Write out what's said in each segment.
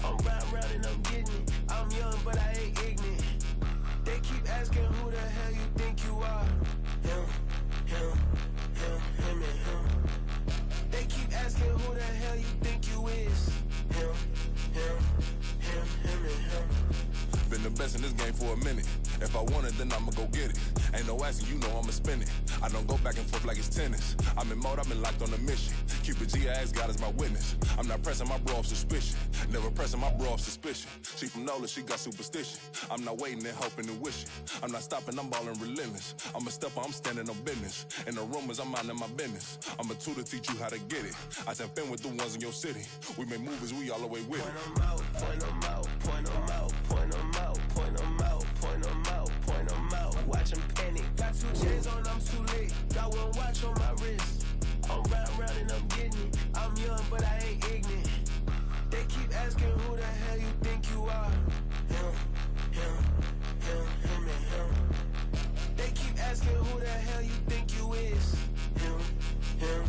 I'm round and I'm getting it. I'm young, but I ain't ignorant. They keep asking who the hell you think you are. Him, and him. They keep asking who the hell you think you is. Him, and him. Been the best in this game for a minute. If I want it, then I'ma go get it. Ain't no asking, you know I'ma spin it. I don't go back and forth like it's tennis. I'm in mode, I've been locked on a mission. Cupid G, I ask God as my witness. I'm not pressing my bro off suspicion. Never pressing my bro off suspicion. She from NOLA, she got superstition. I'm not waiting and hoping and wishing. I'm not stopping, I'm balling relentless. I'm a stepper, I'm standing on business. In the rumors, I'm minding my business. I'm a tutor, teach you how to get it. I said, been with the ones in your city. We make movies, we all the way with it. Point them out, point them out, point them out, point them out, point them out, point them out, point them out. Watch them panic. Got 2 chains on, I'm too late. Got 1 watch on my wrist. I'm round and I'm getting it. I'm young, but I ain't ignorant. They keep asking who the hell you think you are. Him, and him. They keep asking who the hell you think you is. Him, and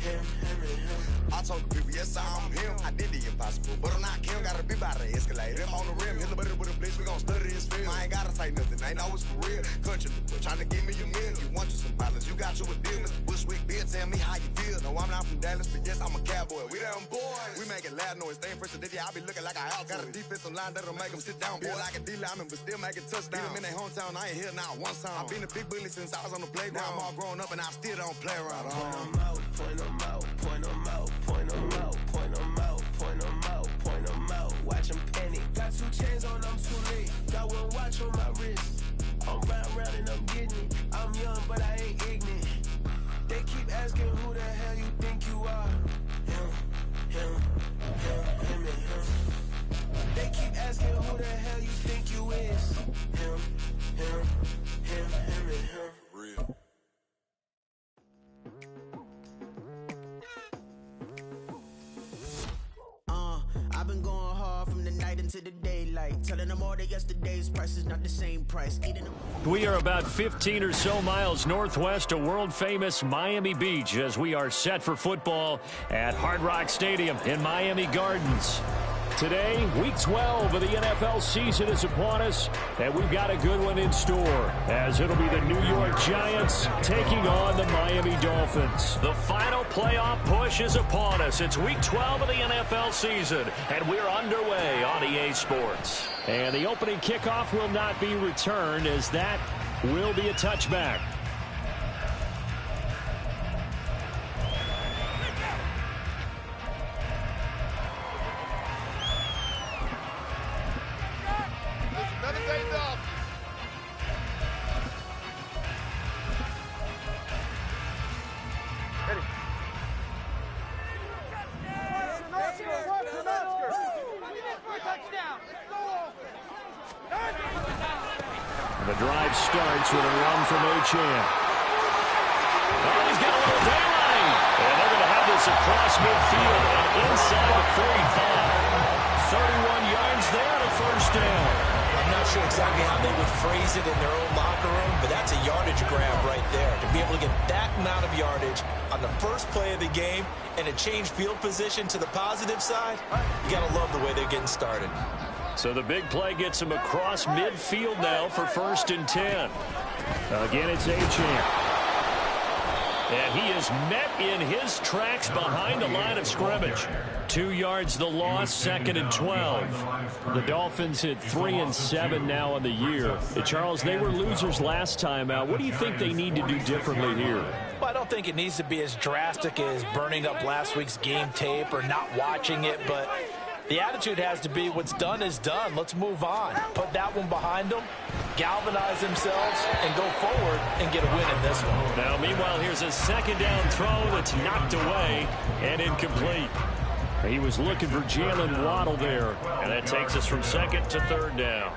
him. I told the people, yes, I'm him. I did the impossible, but I'm not Kim. Gotta be by the escalator. I'm on the rim, hit the butter with a blitz. We gon' study this film. I ain't gotta say nothing, ain't know it's for real. Country people trying to give me a meal. You want you some violence, you got you a deal. Mr. Bushwick, Bill, tell me how you feel. No, I'm not from Dallas, but yes, I'm a cowboy. We them boys. We make it loud noise, staying fresh to this. I be looking like a house. Got a defensive line that'll make them sit down. Feel like a D-lineman, but still make it touchdown. Beat them in their hometown, I ain't here now one time. I've been a big bully since I was on the playground. I'm all grown up and I still don't play around. Point them out, point them out, point them out, point them out, point them out, point them out, point them out. Watch them panic. Got 2 chains on, I'm too late. Got 1 watch on my wrist. I'm round and I'm getting it. I'm young, but I ain't ignorant. They keep asking who the hell you think you are. Him, and him. They keep asking who the hell you think you is. Him, and him. Real. I've been going hard from the night into the daylight, telling them all that yesterday's price is not the same price. We are about 15 or so miles northwest of world-famous Miami Beach as we are set for football at Hard Rock Stadium in Miami Gardens. Today, Week 12 of the NFL season is upon us, and we've got a good one in store, as it'll be the New York Giants taking on the Miami Dolphins. The final playoff push is upon us. It's Week 12 of the NFL season, and we're underway on EA Sports. And the opening kickoff will not be returned, as that will be a touchback. The drive starts with a run from Achane. Oh, he's got a little daylight. And they're going to have this across midfield and inside the 45. 31 yards there and a first down. I'm not sure exactly how they would phrase it in their own locker room, but that's a yardage grab right there. To be able to get that amount of yardage on the first play of the game and a change field position to the positive side, you got to love the way they're getting started. So the big play gets him across midfield now for 1st and 10. Again, it's Achane. And he is met in his tracks behind the line of scrimmage. 2 yards the loss, 2nd and 12. The Dolphins hit 3-7 now on the year. Charles, they were losers last time out. What do you think they need to do differently here? Well, I don't think it needs to be as drastic as burning up last week's game tape or not watching it, but the attitude has to be what's done is done. Let's move on. Put that one behind them, galvanize themselves, and go forward and get a win in this one. Now, meanwhile, here's a 2nd down throw that's knocked away and incomplete. He was looking for Jalen Waddle there, and that takes us from 2nd to 3rd down.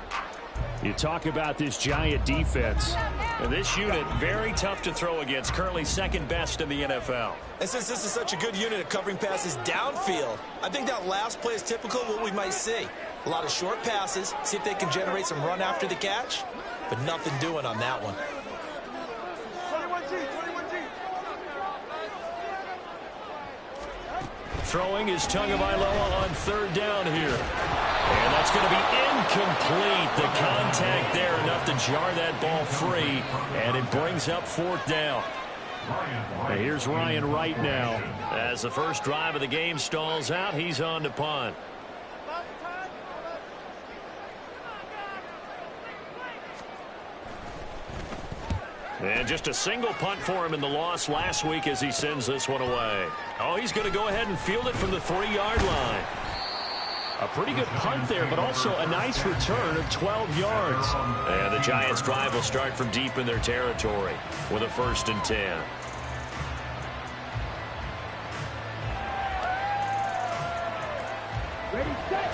You talk about this Giant defense. And this unit, very tough to throw against, currently 2nd best in the NFL. And since this is such a good unit of covering passes downfield, I think that last play is typical of what we might see. A lot of short passes, see if they can generate some run after the catch, but nothing doing on that one. Throwing is Tagovailoa on third down here. And that's going to be incomplete. The contact there enough to jar that ball free, and it brings up fourth down. And here's Ryan right now. As the first drive of the game stalls out, he's on to punt. And just a single punt for him in the loss last week as he sends this one away. Oh, he's going to go ahead and field it from the 3-yard line. A pretty good punt there, but also a nice return of 12 yards. And the Giants' drive will start from deep in their territory with a 1st and 10. Ready, set.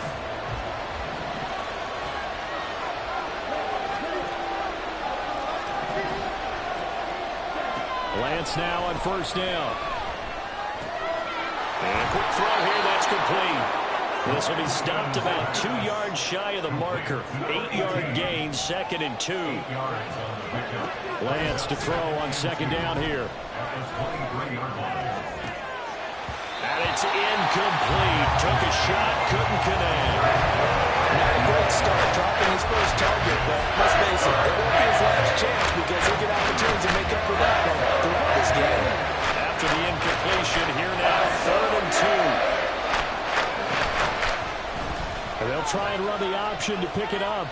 Lance now on 1st down. And a quick throw here, that's complete. This will be stopped about 2 yards shy of the marker. 8-yard gain, 2nd and 2. Lance to throw on 2nd down here. And it's incomplete. Took a shot, couldn't connect. Not a great start, dropping his first target, but let's face it, it won't be his last chance because he'll get opportunities to make up for that one throughout this game. After the incompletion, here now, 3rd and 2. And they'll try and run the option to pick it up.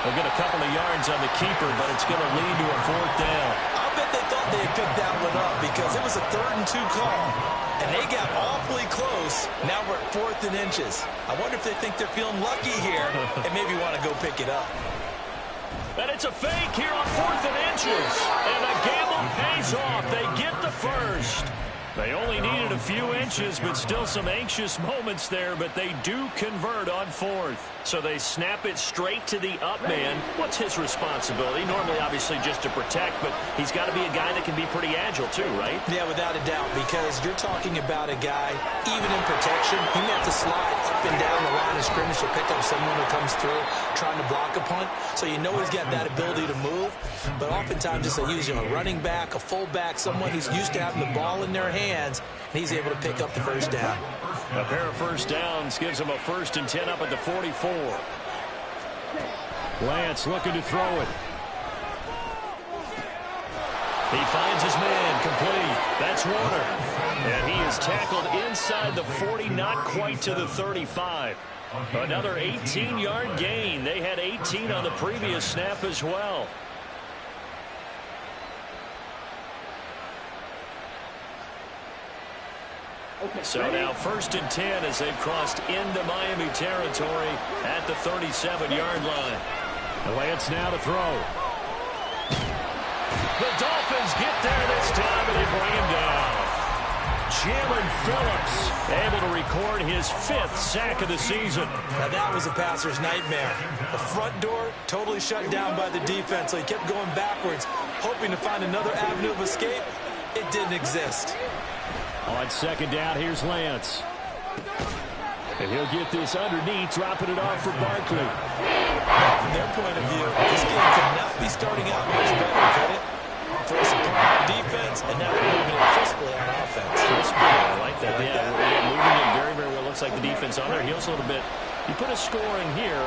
They'll get a couple of yards on the keeper, but it's going to lead to a 4th down. I'll bet they thought they had picked that one up because it was a 3rd and 2 call. And they got awfully close. Now we're at 4th and inches. I wonder if they think they're feeling lucky here and maybe want to go pick it up. And it's a fake here on 4th and inches. And the gamble pays off. They get the first. They only needed a few inches, but still some anxious moments there, but they do convert on 4th. So they snap it straight to the up man. What's his responsibility? Normally, obviously, just to protect, but he's got to be a guy that can be pretty agile too, right? Yeah, without a doubt, because you're talking about a guy, even in protection, he may have to slide up and down the line of scrimmage to pick up someone who comes through trying to block a punt. So you know he's got that ability to move, but oftentimes it's usually a running back, a fullback, someone who's used to having the ball in their hands, and he's able to pick up the first down. A pair of first downs gives him a 1st and 10 up at the 44. Lance looking to throw it. He finds his man, complete. That's Warner. And he is tackled inside the 40, not quite to the 35. Another 18-yard gain. They had 18 on the previous snap as well. So now 1st and 10 as they've crossed into Miami territory at the 37-yard line. Lance now to throw. The Dolphins get there this time and they bring him down. Jalen Phillips able to record his 5th sack of the season. Now that was a passer's nightmare. The front door totally shut down by the defense, so he kept going backwards, hoping to find another avenue of escape. It didn't exist. On 2nd down, here's Lance. And he'll get this underneath, dropping it off for Barkley. From their point of view, this game could not be starting out much better, could it? Force a punt on defense, and now they're moving it crisply on offense. Crisply, I like that. Yeah, moving it very, very well. Looks like the defense on their heels a little bit. You put a score in here,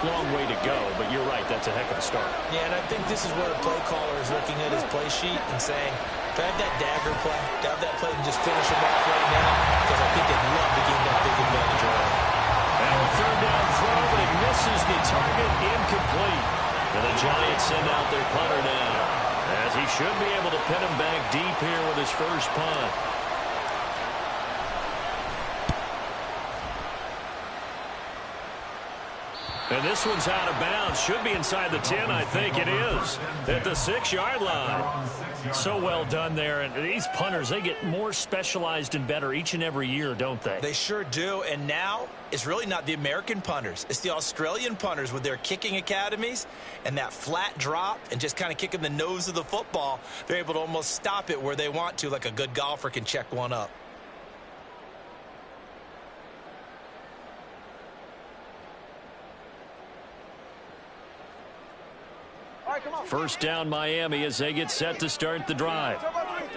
long way to go, but you're right, that's a heck of a start. Yeah, and I think this is where a play caller is looking at his play sheet and saying, do I have that dagger play? Do I have that play and just finish him off right now? Because I think they'd love to gain that big advantage early. Now a 3rd down throw, but it misses the target, incomplete. And the Giants send out their punter now, as he should be able to pin him back deep here with his first punt. And this one's out of bounds. Should be inside the 10, I think it is. At the 6-yard line. So well done there. And these punters, they get more specialized and better each and every year, don't they? They sure do. And now it's really not the American punters. It's the Australian punters with their kicking academies and that flat drop and just kind of kicking the nose of the football. They're able to almost stop it where they want to, like a good golfer can check one up. First down Miami as they get set to start the drive.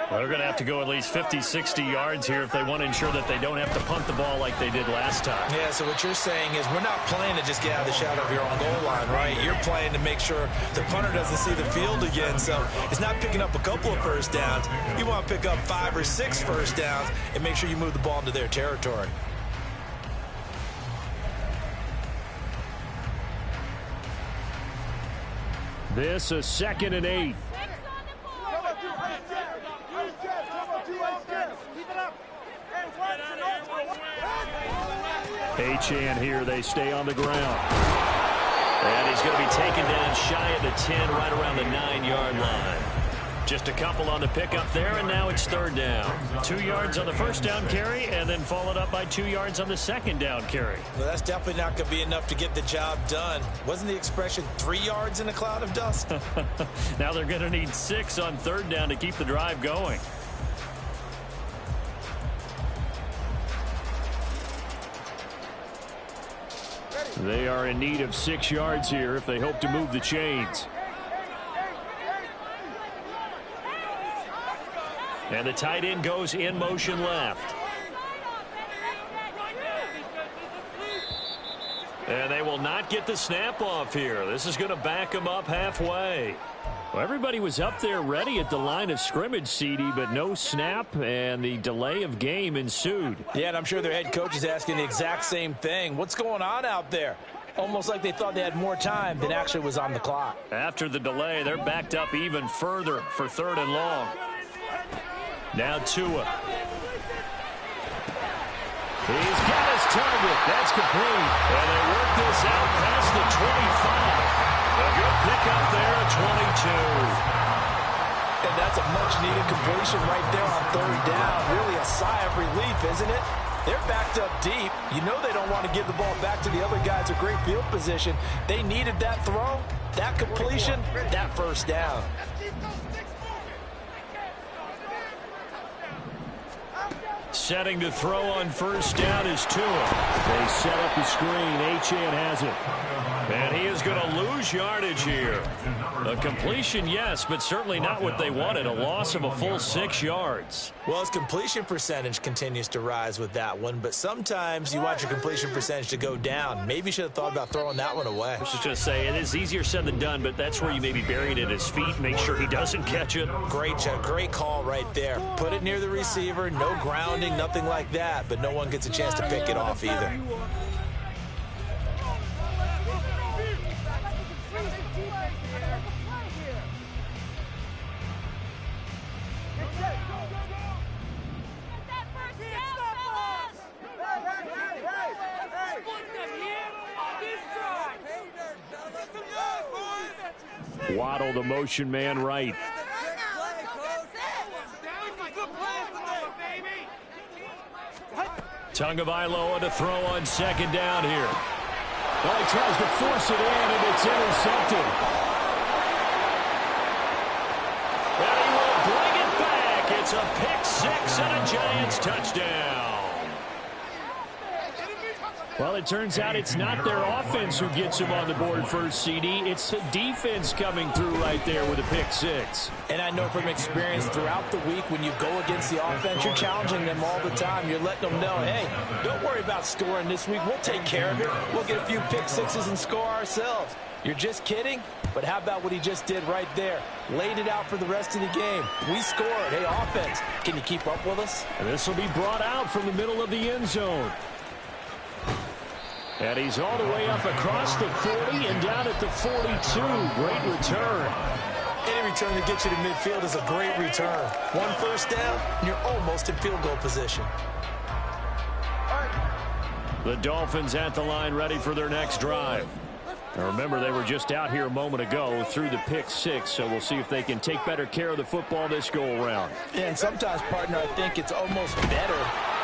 Well, they're going to have to go at least 50, 60 yards here if they want to ensure that they don't have to punt the ball like they did last time. Yeah, so what you're saying is we're not playing to just get out of the shadow of your own goal line, right? You're playing to make sure the punter doesn't see the field again. So it's not picking up a couple of first downs. You want to pick up 5 or 6 first downs and make sure you move the ball into their territory. This is 2nd and 8. Achane here, they stay on the ground. And he's going to be taken down shy of the 10, right around the 9-yard line. Just a couple on the pickup there, and now it's 3rd down. 2 yards on the first down carry, and then followed up by 2 yards on the 2nd down carry. Well, that's definitely not going to be enough to get the job done. Wasn't the expression 3 yards in a cloud of dust? Now they're going to need 6 on 3rd down to keep the drive going. They are in need of 6 yards here if they hope to move the chains. And the tight end goes in motion left. And they will not get the snap off here. This is going to back them up halfway. Well, everybody was up there ready at the line of scrimmage, CD, but no snap, and the delay of game ensued. Yeah, and I'm sure their head coach is asking the exact same thing. What's going on out there? Almost like they thought they had more time than actually was on the clock. After the delay, they're backed up even further for 3rd and long. Now Tua. He's got his target. That's complete. And they work this out past the 25. A good pickup there at 22. And that's a much-needed completion right there on 3rd down. Really a sigh of relief, isn't it? They're backed up deep. You know they don't want to give the ball back to the other guys with great field position. They needed that throw, that completion, that 1st down. Setting to throw on 1st down is Tua. They set up the screen. Achane has it. And he is going to lose yardage here. A completion, yes, but certainly not what they wanted. A loss of a full 6 yards. Well, his completion percentage continues to rise with that one, but sometimes you want your completion percentage to go down. Maybe you should have thought about throwing that one away. I should just say it is easier said than done, but that's where you maybe bury it at his feet. Make sure he doesn't catch it. Great call right there. Put it near the receiver, no grounding, nothing like that, but no one gets a chance to pick it off either. Waddle, the motion man, right. Tagovailoa to throw on 2nd down here. Well, he tries to force it in, and it's intercepted. And he will bring it back. It's a pick 6 and a Giants touchdown. Well, it turns out it's not their offense who gets him on the board first, CD. It's the defense coming through right there with a pick 6. And I know from experience throughout the week when you go against the offense, you're challenging them all the time. You're letting them know, hey, don't worry about scoring this week. We'll take care of it. We'll get a few pick 6s and score ourselves. You're just kidding? But how about what he just did right there? Laid it out for the rest of the game. We scored. Hey, offense, can you keep up with us? And this will be brought out from the middle of the end zone. And he's all the way up across the 40 and down at the 42. Great return. Any return that gets you to midfield is a great return. 1 1st down, and you're almost in field goal position. The Dolphins at the line ready for their next drive. Now remember, they were just out here a moment ago through the pick 6, so we'll see if they can take better care of the football this go-around. Yeah, and sometimes, partner, I think it's almost better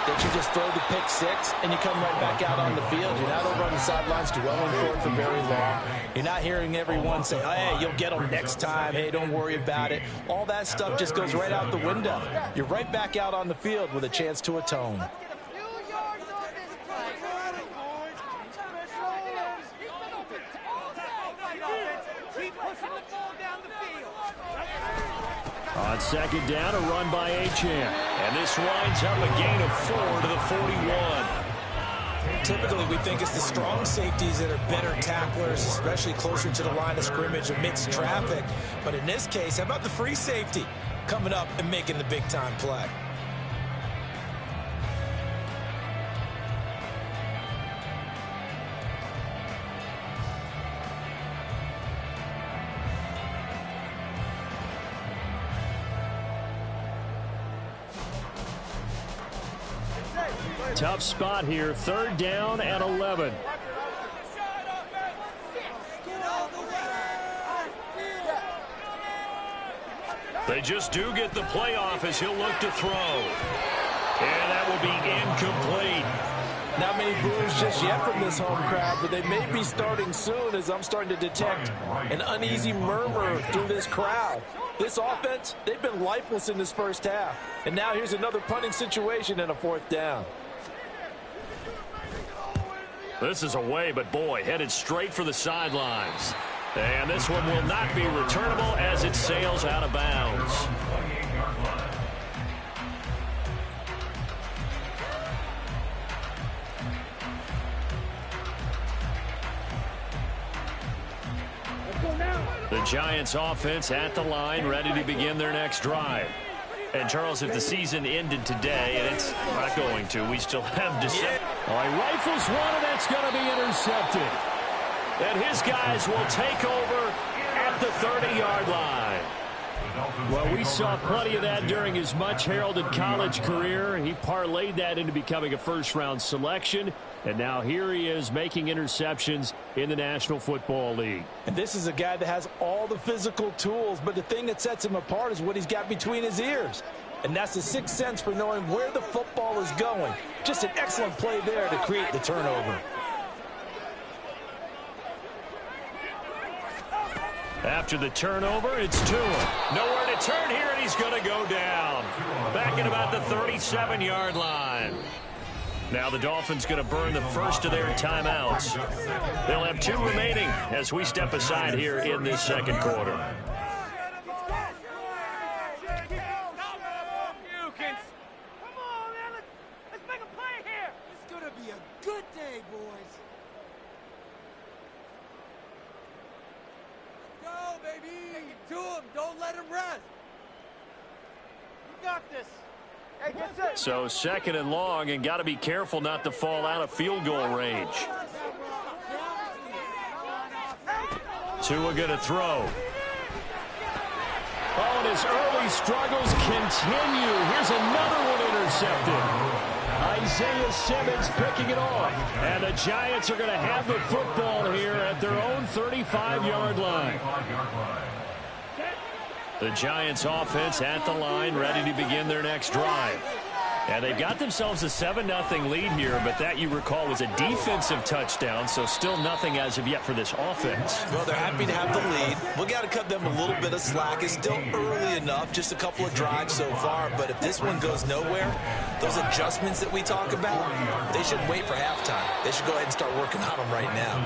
that you just throw the pick 6 and you come right back out on the field. You're not over on the sidelines dwelling for it for very long. You're not hearing everyone say, oh, hey, you'll get them next time. Hey, don't worry about it. All that stuff just goes right out the window. You're right back out on the field with a chance to atone. On second down, a run by Achane. And this winds up a gain of 4 to the 41. Typically, we think it's the strong safeties that are better tacklers, especially closer to the line of scrimmage amidst traffic. But in this case, how about the free safety coming up and making the big-time play? Tough spot here, 3rd down and 11. They just do get the playoff as he'll look to throw. And that will be incomplete. Not many boos just yet from this home crowd, but they may be starting soon as I'm starting to detect an uneasy murmur through this crowd. This offense, they've been lifeless in this first half. And now here's another punting situation and a 4th down. This is away, but boy, headed straight for the sidelines. And this one will not be returnable as it sails out of bounds. The Giants offense at the line, ready to begin their next drive. And, Charles, if the season ended today, and it's not going to, we still have December. All right, rifles one, and that's going to be intercepted. And his guys will take over at the 30-yard line. Well, we saw plenty of that during his much-heralded college career. He parlayed that into becoming a first-round selection. And now here he is making interceptions in the National Football League. And this is a guy that has all the physical tools, but the thing that sets him apart is what he's got between his ears. And that's the sixth sense for knowing where the football is going. Just an excellent play there to create the turnover. After the turnover, it's Tua. Nowhere to turn here, and he's going to go down. Back at about the 37-yard line. Now the Dolphins going to burn the first of their timeouts. They'll have 2 remaining as we step aside here in this second quarter. Come on, man. Let's make a play here. It's going to be a good day, boys. Let's go, baby. Take it to him. Don't let him rest. You got this. Hey, get set. So second and long, and got to be careful not to fall out of field goal range. Tua going to throw. Oh, and his early struggles continue. Here's another one intercepted. Isaiah Simmons picking it off. And the Giants are going to have the football here at their own 35-yard line. The Giants offense at the line, ready to begin their next drive. And they've got themselves a 7-0 lead here, but that, you recall, was a defensive touchdown, so still nothing as of yet for this offense. Well, they're happy to have the lead. We've got to cut them a little bit of slack. It's still early enough, just a couple of drives so far, but if this one goes nowhere, those adjustments that we talk about, they shouldn't wait for halftime. They should go ahead and start working on them right now.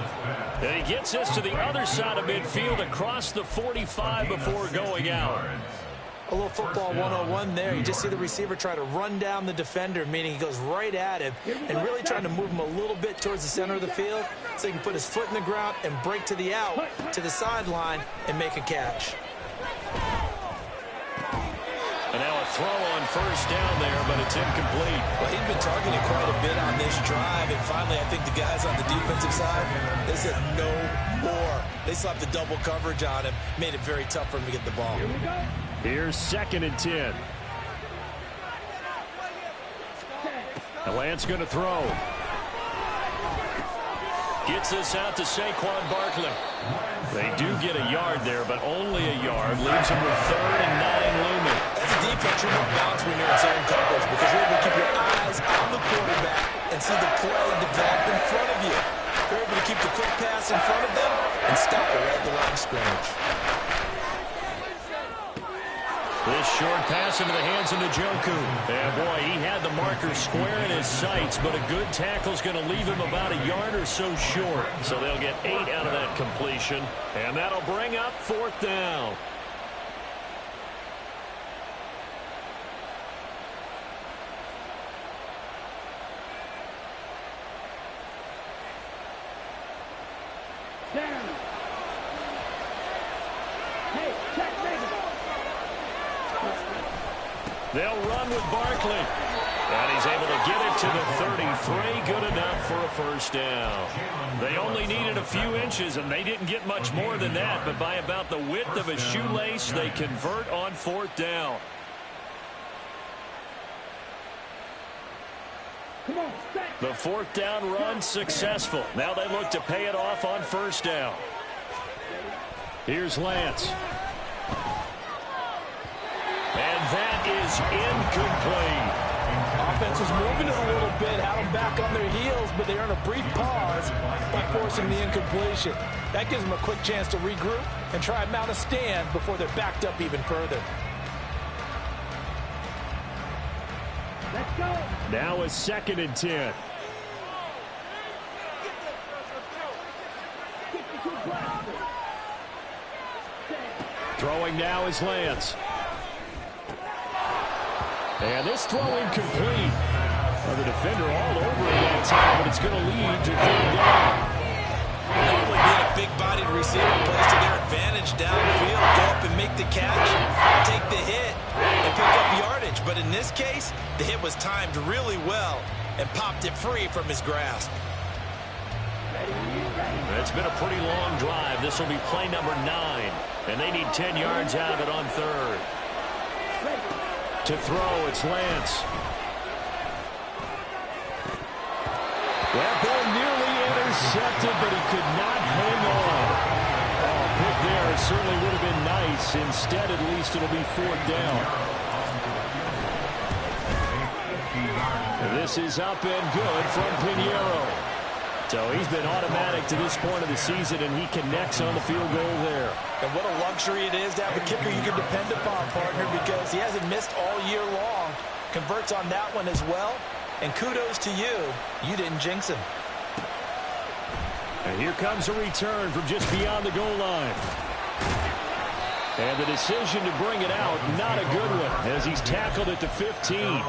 And he gets us to the other side of midfield across the 45 before going out. A little football 101 there. You just see the receiver try to run down the defender, meaning he goes right at him and really trying to move him a little bit towards the center of the field so he can put his foot in the ground and break to the out, to the sideline, and make a catch. And now a throw on first down there, but it's incomplete. Well, he'd been targeted quite a bit on this drive, and finally I think the guys on the defensive side, they said no more. They slapped the double coverage on him, made it very tough for him to get the ball. Here's 2nd and 10. And Lance going to throw. Gets this out to Saquon Barkley. They do get a yard there, but only a yard. Leaves them with 3rd and 9 looming. That's a defense you're going to bounce when you're in zone coverage because you're able to keep your eyes on the quarterback and see the play develop in front of you. You're able to keep the quick pass in front of them and stop it right at the line of scrimmage. This short pass into the hands of Njoku. And boy, he had the marker square in his sights, but a good tackle's going to leave him about a yard or so short. So they'll get 8 out of that completion, and that'll bring up 4th down. They'll run with Barkley. And he's able to get it to the 33. Good enough for a first down. They only needed a few inches, and they didn't get much more than that. But by about the width of a shoelace, they convert on fourth down. The fourth down run successful. Now they look to pay it off on first down. Here's Lance. And that is incomplete. Offense was moving it a little bit, had them back on their heels, but they earn a brief pause by forcing the incompletion. That gives them a quick chance to regroup and try and mount a stand before they're backed up even further. Let's go. Now a 2nd and 10. Throwing now is Lance. And this throw incomplete. Well, the defender all over it that time, but it's going to lead to 3rd down. Normally being a big-bodied receiver plays to their advantage downfield. Go up and make the catch, take the hit, and pick up yardage. But in this case, the hit was timed really well and popped it free from his grasp. It's been a pretty long drive. This will be play number 9. And they need 10 yards out of it on 3rd. To throw, it's Lance. That ball nearly intercepted, but he could not hang on. Oh, pick there certainly would have been nice. Instead, at least it'll be 4th down. And this is up and good from Pinheiro. So he's been automatic to this point of the season, and he connects on the field goal there. And what a luxury it is to have a kicker you can depend upon, partner, because he hasn't missed all year long. Converts on that one as well. And kudos to you. You didn't jinx him. And here comes a return from just beyond the goal line. And the decision to bring it out, not a good one, as he's tackled at the 15.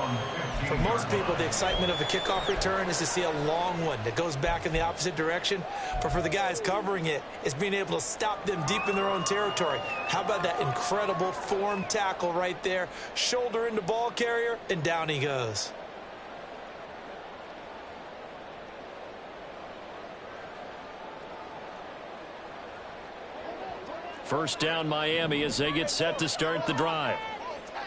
For most people, the excitement of the kickoff return is to see a long one that goes back in the opposite direction. But for the guys covering it, it's being able to stop them deep in their own territory. How about that incredible form tackle right there? Shoulder into ball carrier, and down he goes. First down Miami as they get set to start the drive.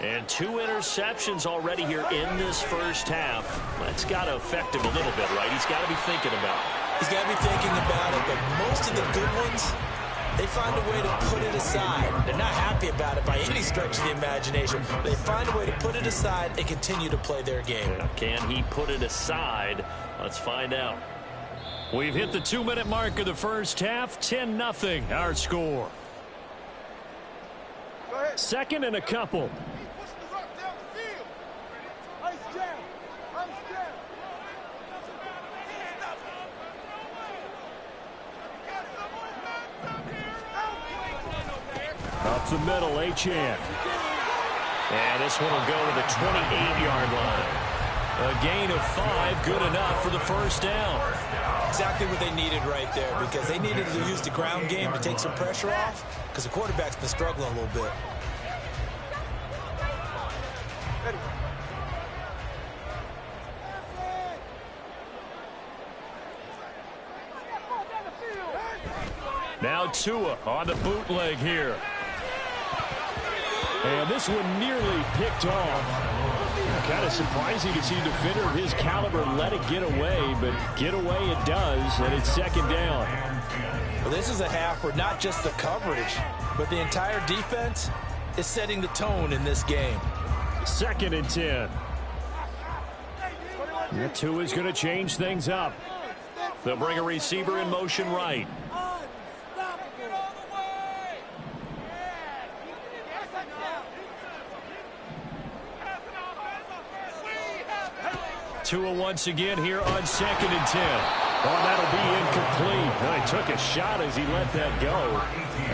And 2 interceptions already here in this first half. That's got to affect him a little bit, right? He's got to be thinking about it. He's got to be thinking about it, but most of the good ones, they find a way to put it aside. They're not happy about it by any stretch of the imagination. They find a way to put it aside and continue to play their game. Can he put it aside? Let's find out. We've hit the 2-minute mark of the first half. 10-0 our score. 2nd and a couple. Up the middle, Achane. And this one will go to the 28-yard line. A gain of 5, good enough for the first down. Exactly what they needed right there, because they needed to use the ground game to take some pressure off, because the quarterback's been struggling a little bit. Now Tua on the bootleg here. And this one nearly picked off. Kind of surprising to see a defender of his caliber let it get away, but get away it does, and it's 2nd down. Well, this is a half where not just the coverage, but the entire defense is setting the tone in this game. 2nd and 10. And Tua's going to change things up. They'll bring a receiver in motion right. Tua once again here on 2nd and 10. Oh, that'll be incomplete. Well, he took a shot as he let that go.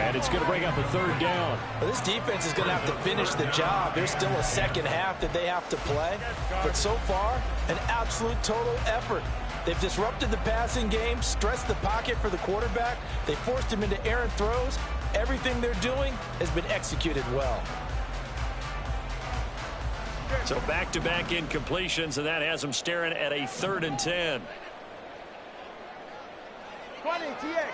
And it's going to bring up a 3rd down. Well, this defense is going to have to finish the job. There's still a second half that they have to play. But so far, an absolute total effort. They've disrupted the passing game, stressed the pocket for the quarterback. They forced him into errant throws. Everything they're doing has been executed well. So back-to-back incompletions, and that has them staring at a 3rd and 10. 20, TX.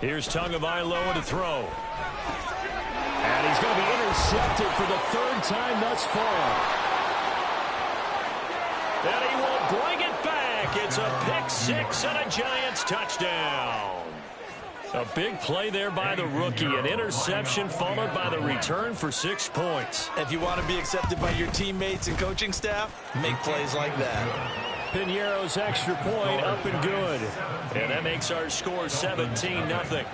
Here's Tagovailoa to throw. And he's going to be intercepted for the 3rd time thus far. And he will bring it back. It's a pick 6 and a Giants touchdown. A big play there by the rookie. An interception followed by the return for 6 points. If you want to be accepted by your teammates and coaching staff, make plays like that. Piñeiro's extra point up and good. And that makes our score 17-0.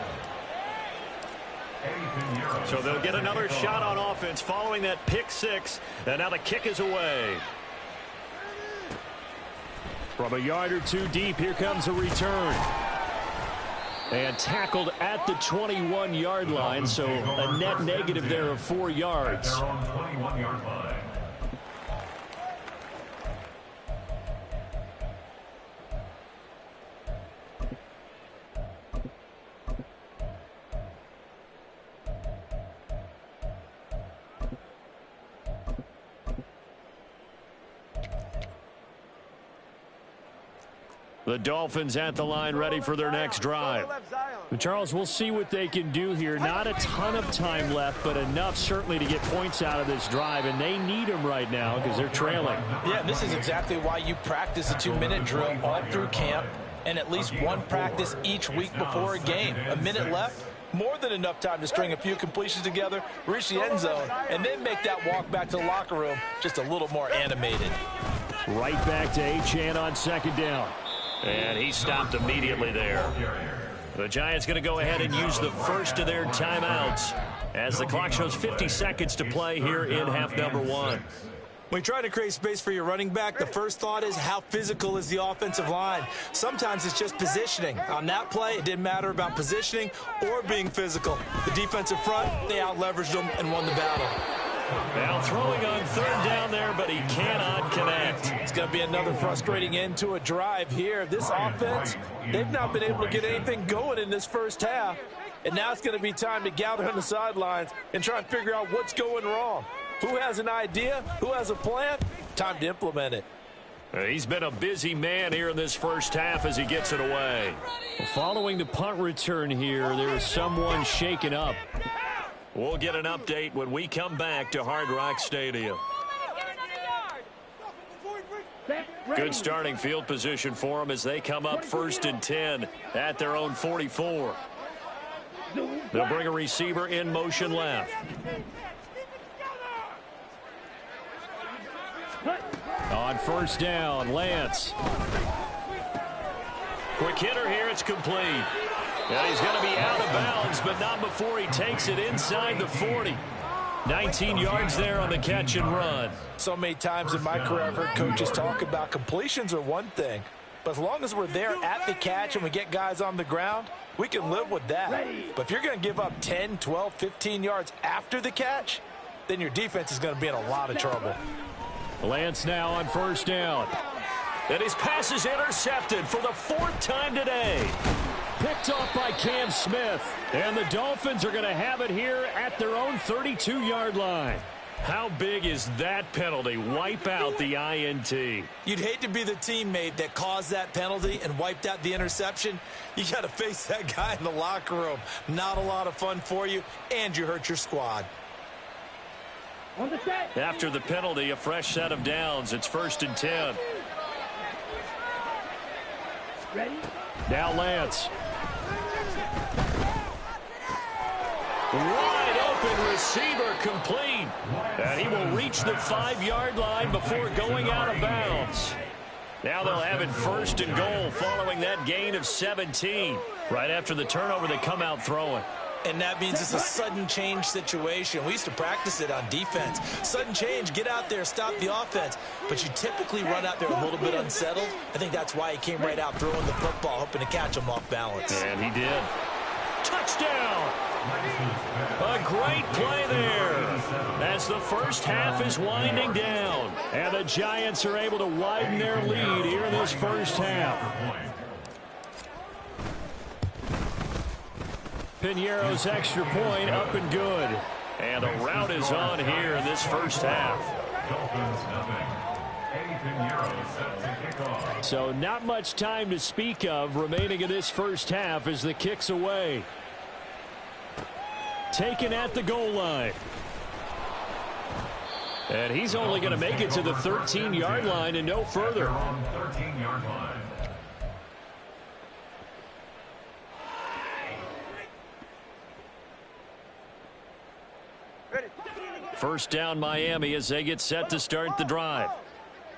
So they'll get another shot on offense following that pick 6. And now the kick is away. From a yard or two deep, here comes a return. And tackled at the 21-yard line, so a net negative there of 4 yards. The Dolphins at the line ready for their next drive. Charles, we'll see what they can do here. Not a ton of time left, but enough certainly to get points out of this drive, and they need them right now because they're trailing. Yeah, this is exactly why you practice a 2-minute drill all through camp and at least one practice each week before a game. A minute left, more than enough time to string a few completions together, reach the end zone, and then make that walk back to the locker room just a little more animated. Right back to Achane on 2nd down. And he stopped immediately there. The Giants going to go ahead and use the first of their timeouts as the clock shows 50 seconds to play here in half number 1. When you try to create space for your running back, the first thought is how physical is the offensive line. Sometimes it's just positioning. On that play, it didn't matter about positioning or being physical. The defensive front, they out-leveraged them and won the battle. Now throwing on 3rd down there, but he cannot connect. It's going to be another frustrating end to a drive here. This offense, they've not been able to get anything going in this first half. And now it's going to be time to gather on the sidelines and try and figure out what's going wrong. Who has an idea? Who has a plan? Time to implement it. He's been a busy man here in this first half as he gets it away. Following the punt return here, there is someone shaken up. We'll get an update when we come back to Hard Rock Stadium. Good starting field position for them as they come up 1st and 10 at their own 44. They'll bring a receiver in motion left. On 1st down, Lance. Quick hitter here, it's complete. And he's going to be out of bounds, but not before he takes it inside the 40. 19 yards there on the catch and run. So many times in my career I've heard coaches talk about completions are one thing, but as long as we're there at the catch and we get guys on the ground, we can live with that. But if you're going to give up 10, 12, 15 yards after the catch, then your defense is going to be in a lot of trouble. Lance now on 1st down. And his pass is intercepted for the 4th time today. Picked off by Cam Smith. And the Dolphins are going to have it here at their own 32-yard line. How big is that penalty? Wipe out the INT. You'd hate to be the teammate that caused that penalty and wiped out the interception. You got to face that guy in the locker room. Not a lot of fun for you, and you hurt your squad. After the penalty, a fresh set of downs. It's 1st and 10. Ready? Now Lance. Wide open receiver complete. And he will reach the 5-yard line before going out of bounds. Now they'll have it 1st and goal following that gain of 17. Right after the turnover, they come out throwing. And that means it's a sudden change situation. We used to practice it on defense. Sudden change, get out there, stop the offense. But you typically run out there a little bit unsettled. I think that's why he came right out throwing the football, hoping to catch him off balance. And he did. Touchdown! A great play there as the first half is winding down. And the Giants are able to widen their lead here in this first half. Piñeiro's extra point up and good. And a rout is on here in this first half. So not much time to speak of remaining in this first half as the kick's away. Taken at the goal line. And he's only going to make it to the 13-yard line and no further. First down Miami as they get set to start the drive.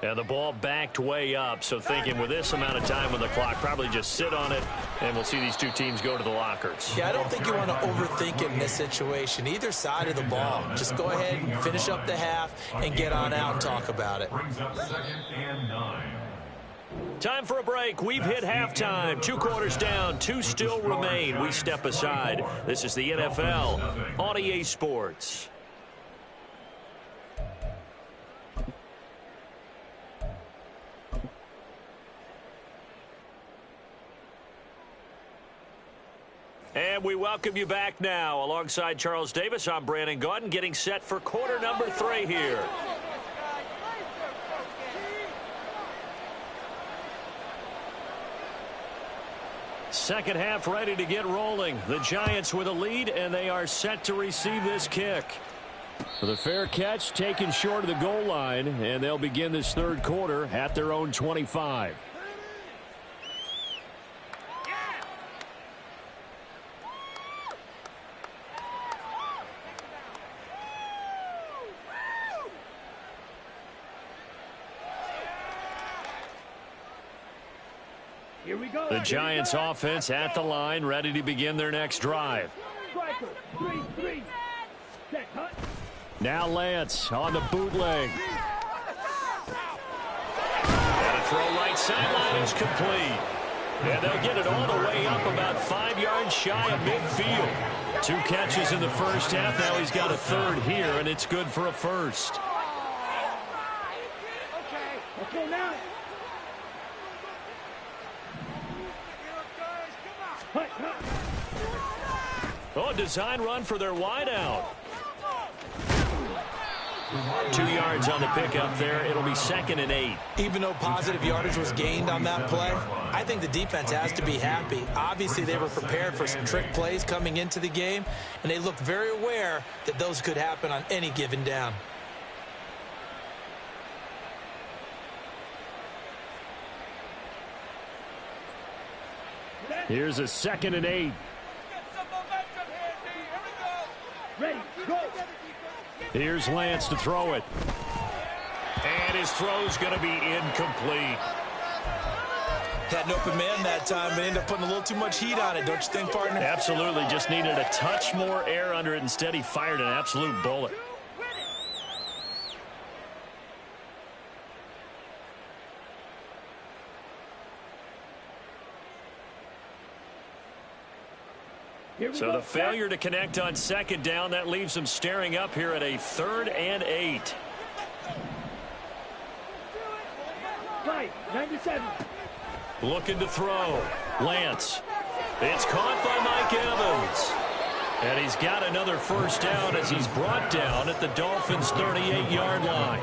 And the ball backed way up, so thinking with this amount of time on the clock, probably just sit on it, and we'll see these two teams go to the lockers. Yeah, I don't think you want to overthink it in this situation. Either side of the ball. Just go ahead and finish up the half and get on out and talk about it. Time for a break. We've hit halftime. 2 quarters down, 2 still remain. We step aside. This is the NFL on EA Sports. And we welcome you back now. Alongside Charles Davis, I'm Brandon Gaudin, getting set for quarter number 3 here. Second half ready to get rolling. The Giants with a lead, and they are set to receive this kick. The fair catch taken short of the goal line, and they'll begin this third quarter at their own 25. The Giants offense at the line, ready to begin their next drive. Now Lance on the bootleg. And a throw right sideline is complete. And they'll get it all the way up about 5 yards shy of midfield. 2 catches in the first half. Now he's got a third here, and it's good for a first. Okay, now. Oh, design run for their wideout. 2 yards on the pickup there. It'll be 2nd and 8. Even though positive yardage was gained on that play, I think the defense has to be happy. Obviously, they were prepared for some trick plays coming into the game, and they looked very aware that those could happen on any given down. Here's a 2nd and 8. Ready, go. Here's Lance to throw it. And his throw's going to be incomplete. Had an open man that time, but ended up putting a little too much heat on it, don't you think, partner? Absolutely. Just needed a touch more air under it. Instead, he fired an absolute bullet. So the failure to connect on 2nd down, that leaves them staring up here at a 3rd and 8. Right, 97. Looking to throw. Lance. It's caught by Mike Evans. And he's got another first down as he's brought down at the Dolphins' 38-yard line.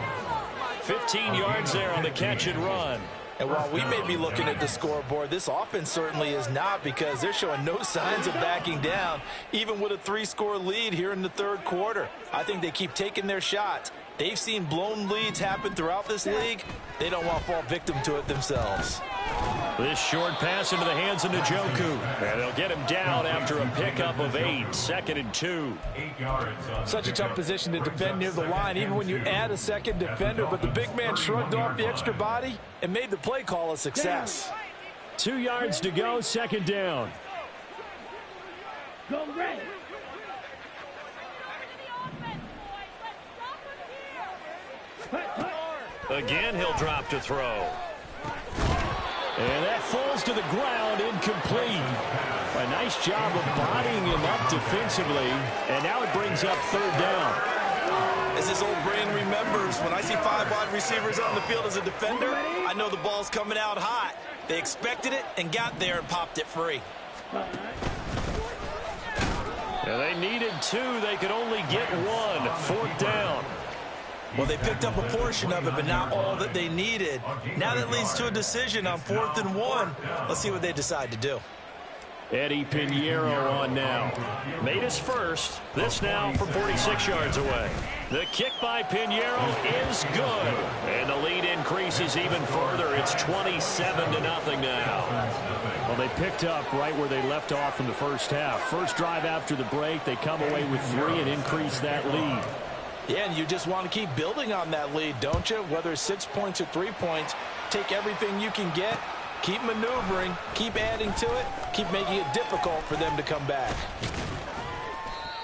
15 yards there on the catch and run. And while we may be looking at the scoreboard, this offense certainly is not, because they're showing no signs of backing down, even with a 3-score lead here in the third quarter. I think they keep taking their shots. They've seen blown leads happen throughout this league. They don't want to fall victim to it themselves. This short pass into the hands of Njoku. And they'll get him down after a pickup of 8. 2nd and 2. Such a tough position to defend near the line, even when you add a second defender. But the big man shrugged off the extra body and made the play call a success. 2 yards to go, 2nd down. Go red. Again, he'll drop to throw. And that falls to the ground, incomplete. A nice job of bodying him up defensively, and now it brings up 3rd down. As his old brain remembers, when I see 5 wide receivers on the field as a defender, I know the ball's coming out hot. They expected it and got there and popped it free. Yeah, they needed 2. They could only get 1. 4th down. Well, they picked up a portion of it, but not all that they needed. Now that leads to a decision on 4th and 1. Let's see what they decide to do. Eddie Pinheiro on now. Made his first. This now from 46 yards away. The kick by Pinheiro is good. And the lead increases even further. It's 27-0 now. Well, they picked up right where they left off in the first half. First drive after the break, they come away with 3 and increase that lead. Yeah, and you just want to keep building on that lead, don't you? Whether it's 6 points or 3 points, take everything you can get, keep maneuvering, keep adding to it, keep making it difficult for them to come back.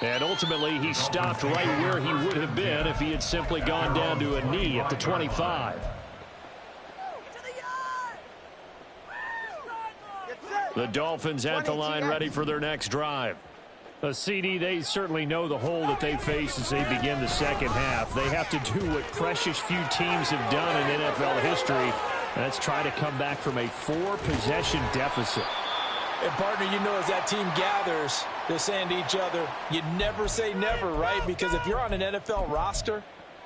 And ultimately, he stopped right where he would have been if he had simply gone down to a knee at the 25. The Dolphins at the line ready for their next drive. CD, they certainly know the hole that they face as they begin the second half. They have to do what precious few teams have done in NFL history. That's try to come back from a 4-possession deficit. And, partner, you know as that team gathers, they're saying to each other, you never say never, right? Because if you're on an NFL roster,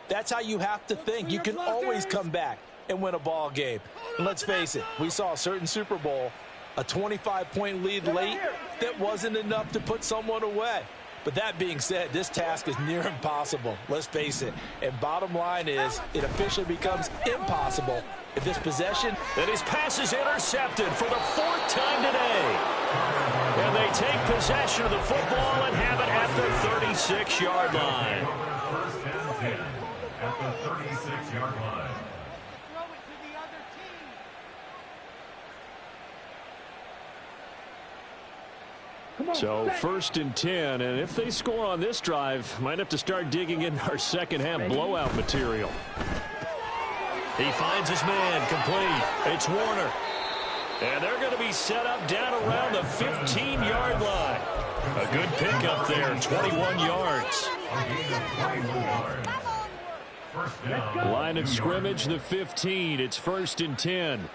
that's how you have to think. You can always come back and win a ball game. And let's face it, we saw a certain Super Bowl, a 25-point lead late that wasn't enough to put someone away. But that being said, this task is near impossible. Let's face it. And bottom line is, it officially becomes impossible if this possession... And his pass is intercepted for the 4th time today. And they take possession of the football and have it at the 36-yard line. First down 10 at the 36-yard line. So 1st and 10, and if they score on this drive, might have to start digging in our second half blowout material. He finds his man complete. It's Warner. And they're going to be set up down around the 15-yard line. A good pickup there, 21 yards. Line of scrimmage, the 15. It's 1st and 10.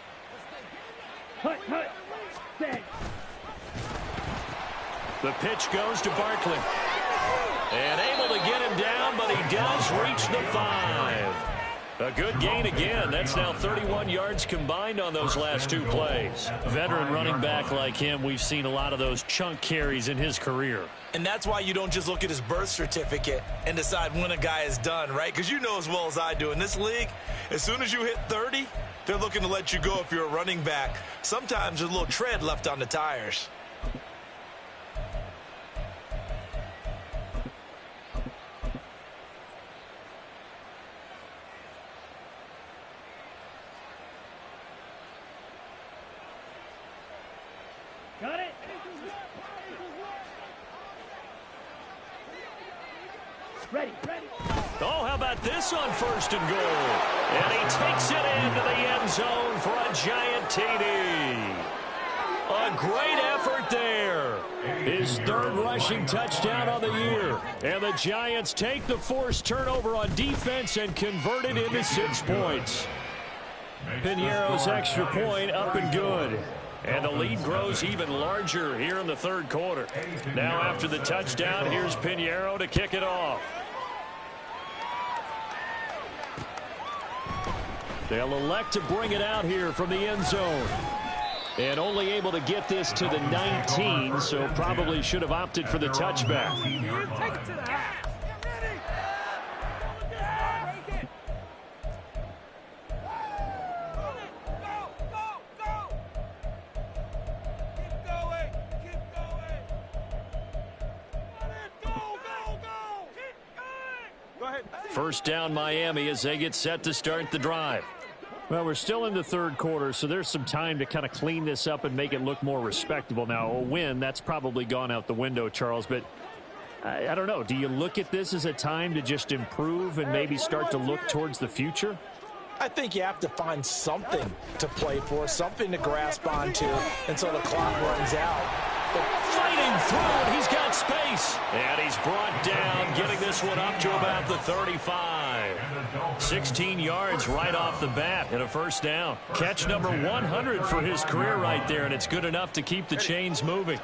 The pitch goes to Barkley. And able to get him down, but he does reach the 5. A good gain again. That's now 31 yards combined on those last 2 plays. Veteran running back like him, we've seen a lot of those chunk carries in his career. And that's why you don't just look at his birth certificate and decide when a guy is done, right? Because you know as well as I do, in this league, as soon as you hit 30, they're looking to let you go if you're a running back. Sometimes there's a little tread left on the tires. Got it. Ready. Oh, how about this on 1st and goal? And he takes it into the end zone for a giant TD. A great effort there. His 3rd rushing touchdown on the year. And the Giants take the forced turnover on defense and convert it into 6 points. Pinheiro's extra point up and good. And the lead grows even larger here in the 3rd quarter. Now after the touchdown, here's Pinheiro to kick it off. They'll elect to bring it out here from the end zone. And only able to get this to the 19, so probably should have opted for the touchback. Take it to the half. Get ready. First down Miami as they get set to start the drive. Well, we're still in the 3rd quarter, so there's some time to kind of clean this up and make it look more respectable. Now, a win, that's probably gone out the window, Charles, but I don't know. Do you look at this as a time to just improve and maybe start to look towards the future? I think you have to find something to play for, something to grasp onto until the clock runs out. But fighting through, and he's got space. And he's brought down, getting this one up to about the 35. 16 yards right off the bat and a first down. Catch number 100 for his career right there, and it's good enough to keep the chains moving.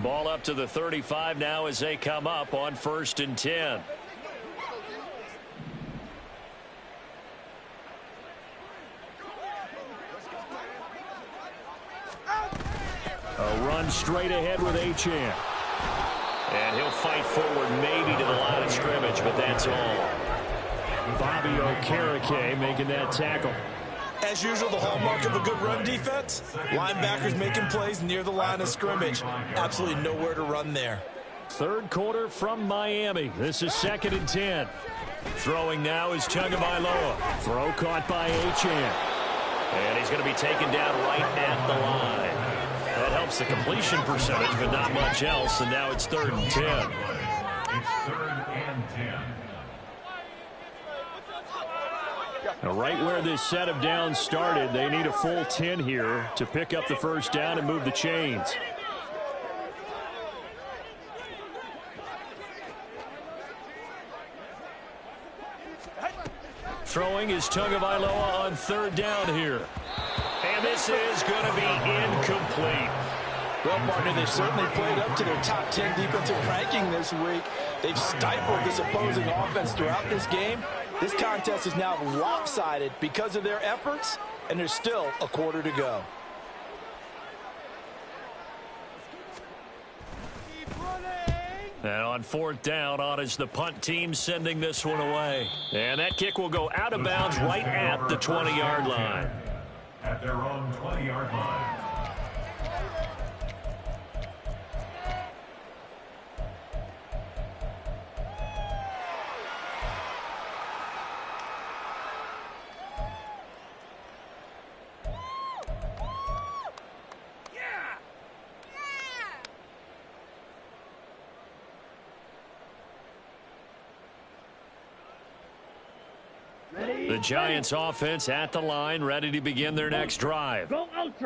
Ball up to the 35 now as they come up on 1st and 10. A run straight ahead with Achane. And he'll fight forward maybe to the line of scrimmage, but that's all. Bobby Okereke making that tackle. As usual, the hallmark of a good run defense, linebackers making plays near the line of scrimmage. Absolutely nowhere to run there. 3rd quarter from Miami. This is 2nd and 10. Throwing now is Tagovailoa. Throw caught by Achane. And he's going to be taken down right at the line. That helps the completion percentage, but not much else. And now it's 3rd and 10. It's 3rd and 10. Now, right where this set of downs started, they need a full 10 here to pick up the 1st down and move the chains. Throwing is Tagovailoa on 3rd down here. And this is going to be incomplete. Well, partner, they've certainly played up to their top 10 defensive ranking this week. They've stifled this opposing offense throughout this game. This contest is now lopsided because of their efforts, and there's still a quarter to go. And on 4th down, on is the punt team sending this one away. And that kick will go out of bounds right at the 20-yard line. At their own 20-yard line. The Giants offense at the line, ready to begin their next drive.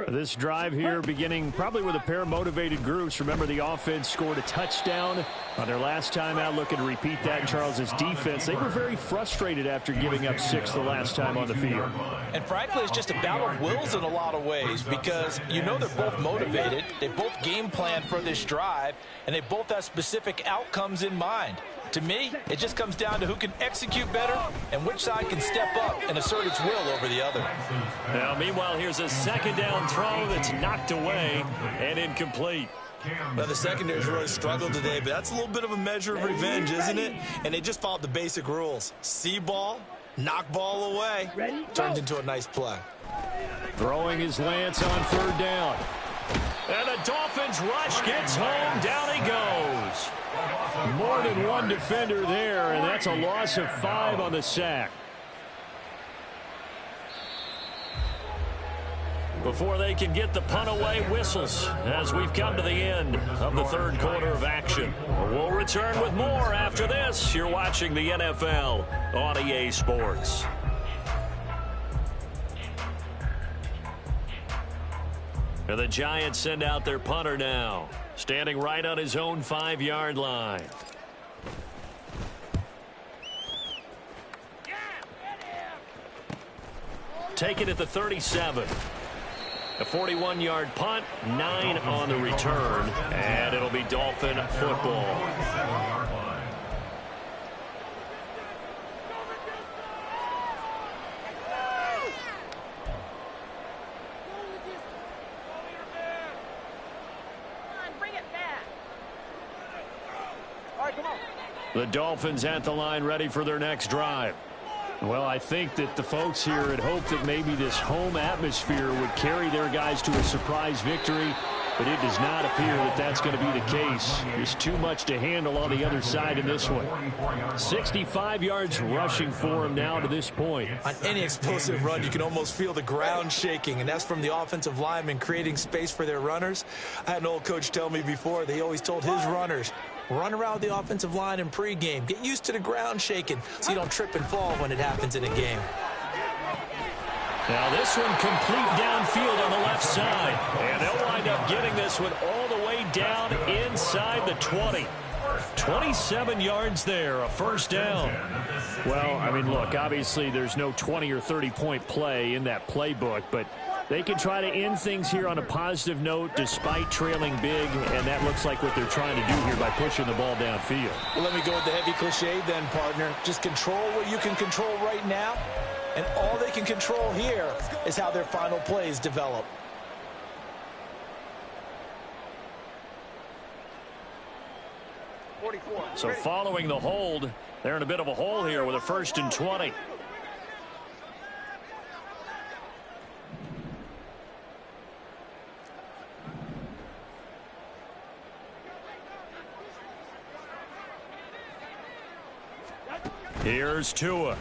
This drive here beginning probably with a pair of motivated groups. Remember, the offense scored a touchdown on their last time out, looking to repeat that in Charles's defense. They were very frustrated after giving up 6 the last time on the field. And frankly, it's just a battle of wills in a lot of ways because you know they're both motivated. They both game plan for this drive, and they both have specific outcomes in mind. To me, it just comes down to who can execute better and which side can step up and assert its will over the other. Now, meanwhile, here's a 2nd down throw that's knocked away and incomplete. Now, the secondary's really struggled today, but that's a little bit of a measure of revenge, isn't it? And they just followed the basic rules. See ball, knock ball away. Turned into a nice play. Throwing is Lance on 3rd down. And the Dolphins rush, gets home, down he goes. More than one defender there, and that's a loss of 5 on the sack. Before they can get the punt away, whistles as we've come to the end of the 3rd quarter of action. We'll return with more after this. You're watching the NFL on EA Sports. And the Giants send out their punter now, standing right on his own 5-yard line. Take it at the 37. A 41-yard punt, 9 on the return, and it'll be Dolphin football. The Dolphins at the line, ready for their next drive. Well, I think that the folks here had hoped that maybe this home atmosphere would carry their guys to a surprise victory, but it does not appear that that's going to be the case. There's too much to handle on the other side in this one. 65 yards rushing for him now to this point. On any explosive run, you can almost feel the ground shaking, and that's from the offensive linemen creating space for their runners. I had an old coach tell me before, they always told his runners, run around the offensive line in pregame. Get used to the ground shaking so you don't trip and fall when it happens in a game. Now this one complete downfield on the left side. And they'll wind up getting this one all the way down inside the 20. 27 yards there, a 1st down. Well, I mean, look, obviously there's no 20 or 30-point play in that playbook, but They can try to end things here on a positive note despite trailing big, and that looks like what they're trying to do here by pushing the ball downfield. Well, let me go with the heavy cliche then, partner. Just control what you can control right now, and all they can control here is how their final plays develop. So following the hold, they're in a bit of a hole here with a 1st and 20. Here's Tua.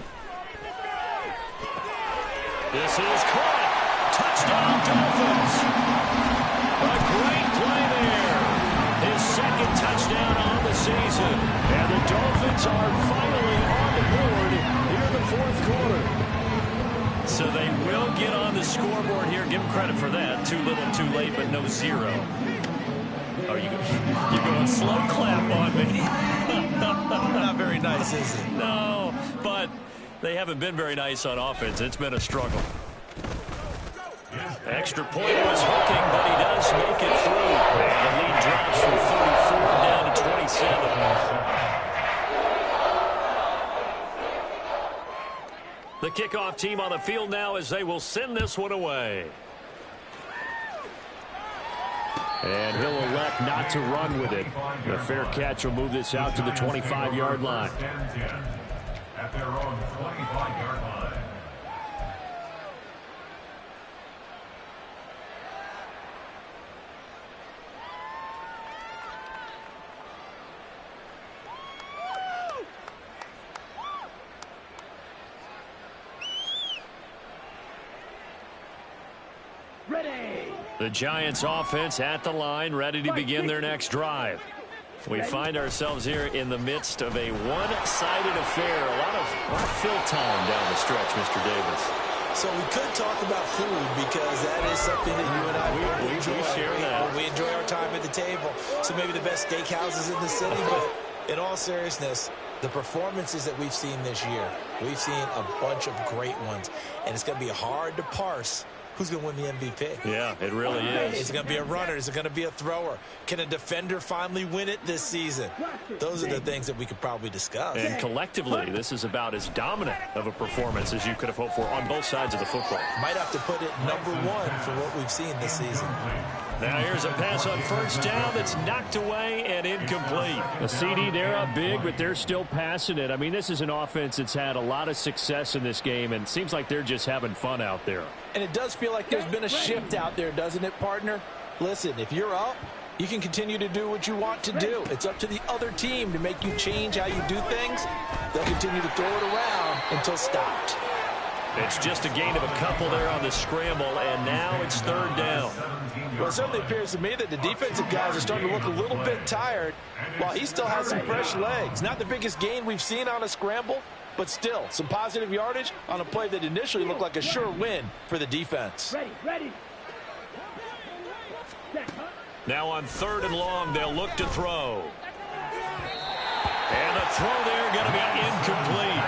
This is caught. Touchdown, Dolphins. A great play there. His 2nd touchdown on the season. And the Dolphins are finally on the board here in the 4th quarter. So they will get on the scoreboard here. Give them credit for that. Too little, too late, but no 0. Oh, you're going slow clap on me. Not very nice, is it? No, but they haven't been very nice on offense. It's been a struggle. Extra point was hooking, but he does make it through. And the lead drops from 34 down to 27. The kickoff team on the field now as they will send this one away. And he'll elect not to run with it. The fair catch will move this out to the 25-yard line. At their own 25-yard line. The Giants offense at the line, ready to begin their next drive. We find ourselves here in the midst of a one-sided affair. A lot of fill time down the stretch, Mr. Davis. So we could talk about food because that is something that you and I we share that. We enjoy our time at the table. So maybe the best steakhouses in the city, but in all seriousness, the performances that we've seen this year, we've seen a bunch of great ones, and it's going to be hard to parse who's going to win the MVP. Yeah, it really is. Is it going to be a runner? Is it going to be a thrower? Can a defender finally win it this season? Those are the things that we could probably discuss. And collectively, this is about as dominant of a performance as you could have hoped for on both sides of the football. Might have to put it number 1 for what we've seen this season. Now here's a pass on 1st down that's knocked away and incomplete. The CD, they're up big, but they're still passing it. I mean, this is an offense that's had a lot of success in this game, and it seems like they're just having fun out there. And it does feel like there's been a shift out there, doesn't it, partner? Listen, if you're up, you can continue to do what you want to do. It's up to the other team to make you change how you do things. They'll continue to throw it around until stopped. It's just a gain of a couple there on the scramble, and now it's 3rd down. Well, it certainly appears to me that the defensive guys are starting to look a little bit tired while he still has some fresh legs. Not the biggest gain we've seen on a scramble, but still some positive yardage on a play that initially looked like a sure win for the defense. Ready. Now on 3rd and long, they'll look to throw. And the throw there going to be incomplete.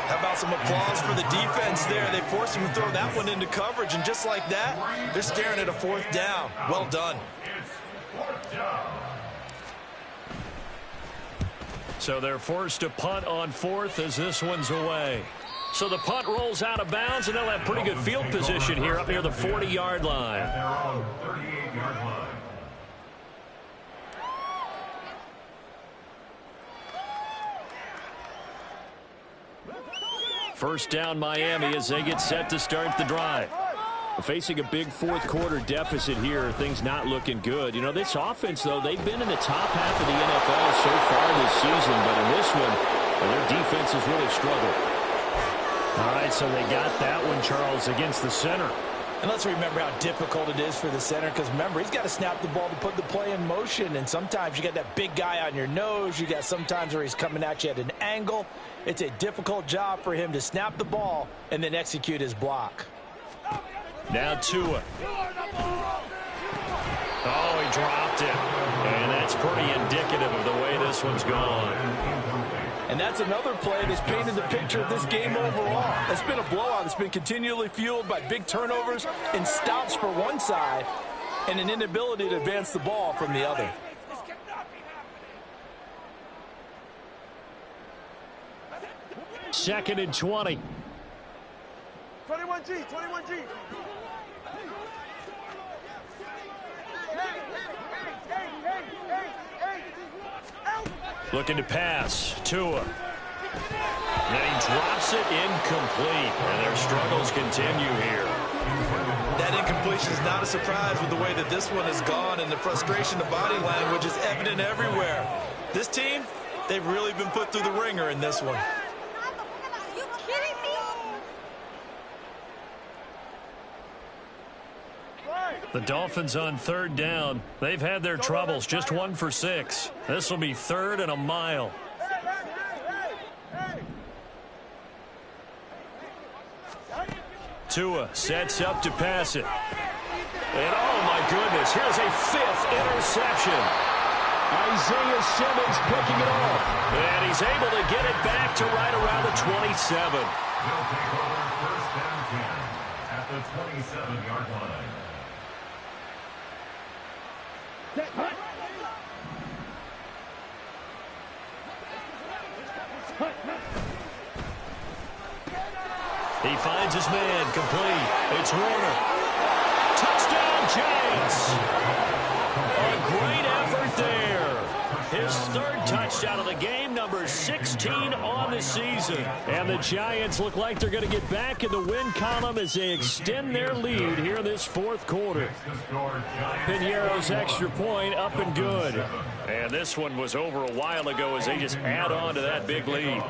How about some applause for the defense there? They forced him to throw that one into coverage, and just like that, they're staring at a 4th down. Well done. So they're forced to punt on 4th as this one's away. So the punt rolls out of bounds, and they'll have pretty good field position here up near the 40-yard line. At their own 38-yard line. First down Miami as they get set to start the drive. Facing a big 4th quarter deficit here, things not looking good. You know, this offense, though, they've been in the top half of the NFL so far this season, but in this one, their defense has really struggled. All right, so they got that one, Charles, against the center. And let's remember how difficult it is for the center, because remember, he's got to snap the ball to put the play in motion, and sometimes you got that big guy on your nose. You got sometimes where he's coming at you at an angle. It's a difficult job for him to snap the ball and then execute his block. Now Tua. Oh, he dropped it. And that's pretty indicative of the way this one's gone. And that's another play that's painted the picture of this game overall. It's been a blowout. It's been continually fueled by big turnovers and stops for one side and an inability to advance the ball from the other. Second and 20. 21G, 21G. Looking to pass. Tua. And he drops it incomplete. And their struggles continue here. That incompletion is not a surprise with the way that this one has gone, and the frustration, the body language is evident everywhere. This team, they've really been put through the ringer in this one. Are you kidding me? The Dolphins on third down. They've had their troubles. Just 1 for 6. This will be 3rd and a mile. Tua sets up to pass it. And oh my goodness, here's a 5th interception. Isaiah Simmons picking it off. And he's able to get it back to right around the 27. He'll take over 1st and 10 at the 27-yard line. He finds his man, complete. It's Warner. Touchdown, Giants. A great effort there. His 3rd touchdown of the game, number 16 on the season. And the Giants look like they're going to get back in the win column as they extend their lead here in this 4th quarter. Piñeiro's extra point up and good. And this one was over a while ago as they just add on to that big lead.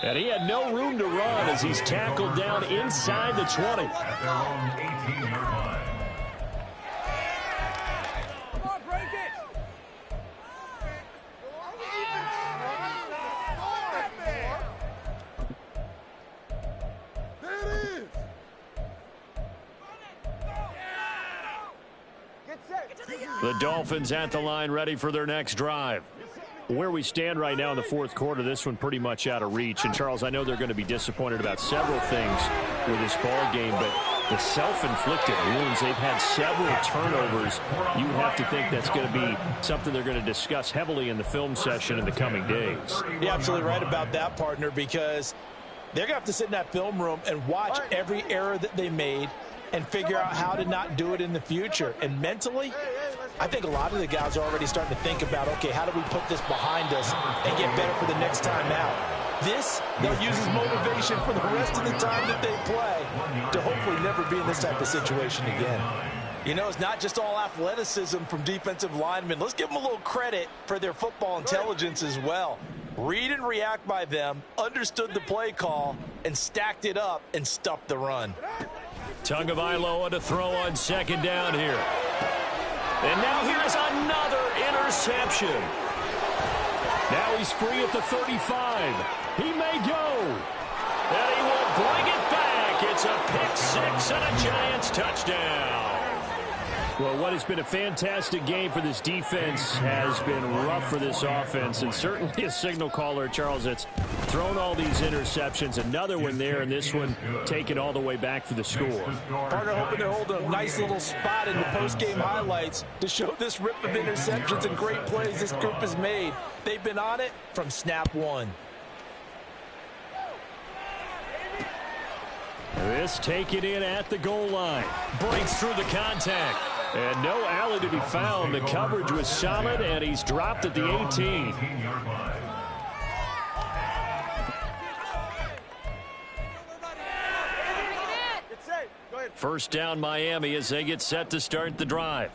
And he had no room to run as he's tackled down inside the 20. At their own 18-yard line. Come on, break it. There it is. Get set. The Dolphins at the line, ready for their next drive. Where we stand right now in the 4th quarter, this one pretty much out of reach. And, Charles, I know they're going to be disappointed about several things with this ball game, but the self-inflicted wounds, they've had several turnovers. You have to think that's going to be something they're going to discuss heavily in the film session in the coming days. You're absolutely right about that, partner, because they're going to have to sit in that film room and watch every error that they made and figure out how to not do it in the future. And mentally, I think a lot of the guys are already starting to think about, okay, how do we put this behind us and get better for the next time out? This, they'll use as motivation for the rest of the time that they play to hopefully never be in this type of situation again. You know, it's not just all athleticism from defensive linemen. Let's give them a little credit for their football intelligence as well. Read and react by them, understood the play call, and stacked it up and stuffed the run. Tagovailoa to throw on 2nd down here. And now here's another interception. Now he's free at the 35. He may go. And he will bring it back. It's a pick 6 and a Giants touchdown. Well, what has been a fantastic game for this defense has been rough for this offense, and certainly a signal caller, Charles, that's thrown all these interceptions. Another one there, and this one taken all the way back for the score. Partner hoping they're holding a nice little spot in the post-game highlights to show this rip of interceptions and great plays this group has made. They've been on it from snap one. This taken in at the goal line. Breaks through the contact. And no alley to be found. The coverage was solid, and he's dropped at the 18. First down Miami as they get set to start the drive.